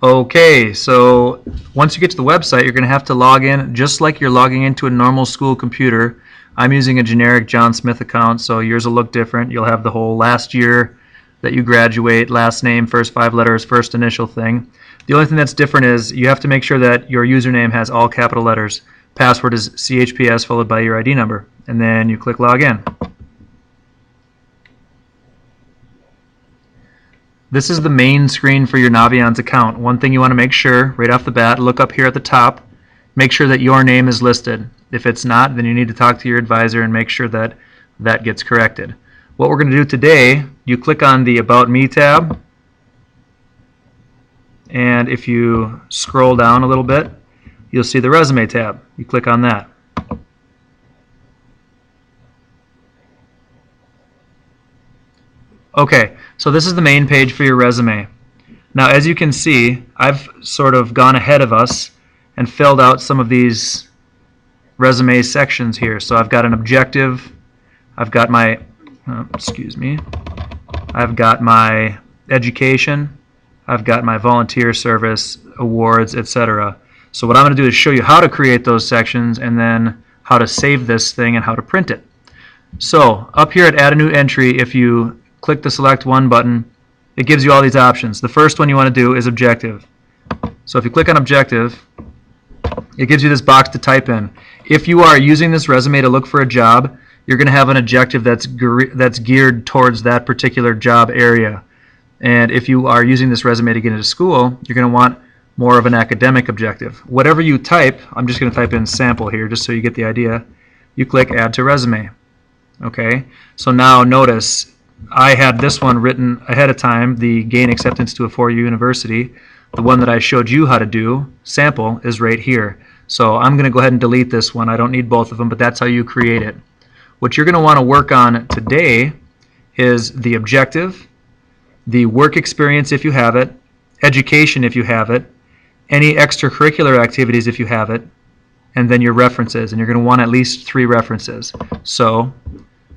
Okay, so once you get to the website, you're going to have to log in just like you're logging into a normal school computer. I'm using a generic John Smith account, so yours will look different. You'll have the whole last year that you graduate, last name, first 5 letters, first initial thing. The only thing that's different is you have to make sure that your username has all capital letters. Password is CHPS followed by your ID number, and then you click login. This is the main screen for your Naviance account. One thing you want to make sure right off the bat, look up here at the top, make sure that your name is listed. If it's not, then you need to talk to your advisor and make sure that that gets corrected. What we're going to do today, you click on the About Me tab, and if you scroll down a little bit, you'll see the Resume tab. You click on that. Okay, so this is the main page for your resume. Now, as you can see, I've sort of gone ahead of us and filled out some of these resume sections here. So I've got an objective, I've got my, I've got my education, I've got my volunteer service, awards, etc. So what I'm going to do is show you how to create those sections and then how to save this thing and how to print it. So up here at Add a New Entry, if you click the Select One button, it gives you all these options. The first one you want to do is Objective. So if you click on Objective, it gives you this box to type in. If you are using this resume to look for a job, you're going to have an objective that's geared towards that particular job area. And if you are using this resume to get into school, you're going to want more of an academic objective. Whatever you type, I'm just going to type in sample here just so you get the idea. You click Add to Resume. Okay, so now notice I had this one written ahead of time, the Gain Acceptance to a Four-Year University. The one that I showed you how to do, sample, is right here. So I'm going to go ahead and delete this one. I don't need both of them, but that's how you create it. What you're going to want to work on today is the objective, the work experience if you have it, education if you have it, any extracurricular activities if you have it, and then your references. And you're going to want at least 3 references. So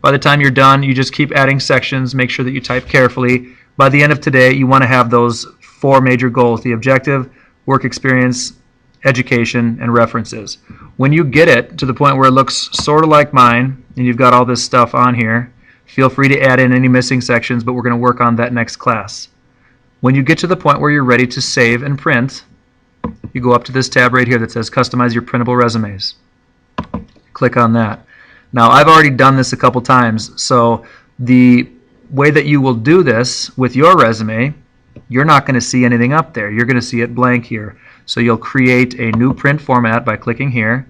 by the time you're done, you just keep adding sections. Make sure that you type carefully. By the end of today, you want to have those 4 major goals: the objective, work experience, education, and references. When you get it to the point where it looks sort of like mine, and you've got all this stuff on here, feel free to add in any missing sections, but we're going to work on that next class. When you get to the point where you're ready to save and print, you go up to this tab right here that says Customize Your Printable Resumes. Click on that. Now, I've already done this a couple times, so the way that you will do this with your resume, you're not going to see anything up there. You're going to see it blank here. So you'll create a new print format by clicking here,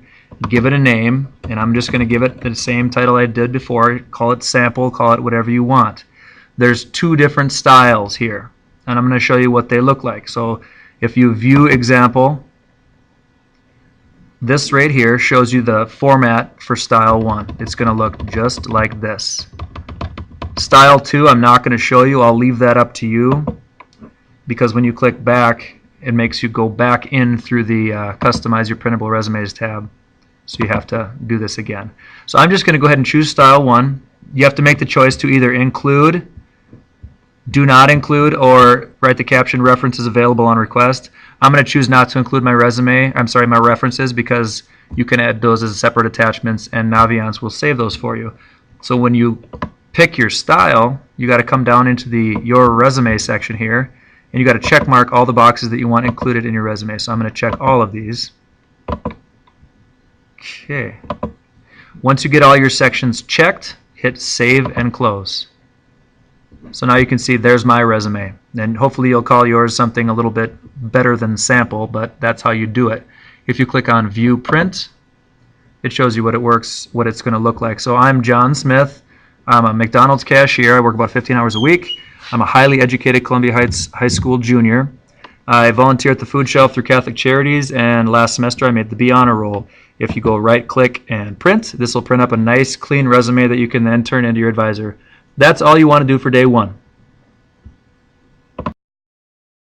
give it a name, and I'm just going to give it the same title I did before. Call it sample, call it whatever you want. There's 2 different styles here, and I'm going to show you what they look like. So if you view example, this right here shows you the format for style 1. It's going to look just like this. Style 2 I'm not going to show you. I'll leave that up to you, because when you click back, it makes you go back in through the Customize Your Printable Resumes tab. So you have to do this again. So I'm just going to go ahead and choose style 1. You have to make the choice to either include, do not include, or write the caption references available on request. I'm going to choose not to include my my references, because you can add those as separate attachments and Naviance will save those for you. So when you pick your style, you got to come down into the Your Resume section here, and you got to check mark all the boxes that you want included in your resume. So I'm going to check all of these. Okay. Once you get all your sections checked, hit Save and Close. So now you can see there's my resume. And hopefully you'll call yours something a little bit better than sample, but that's how you do it. If you click on View Print, it shows you what it's going to look like. So I'm John Smith. I'm a McDonald's cashier. I work about 15 hours a week. I'm a highly educated Columbia Heights High School junior. I volunteer at the food shelf through Catholic Charities, and last semester I made the B Honor Roll. If you go right click and print, this will print up a nice clean resume that you can then turn into your advisor. That's all you want to do for day 1.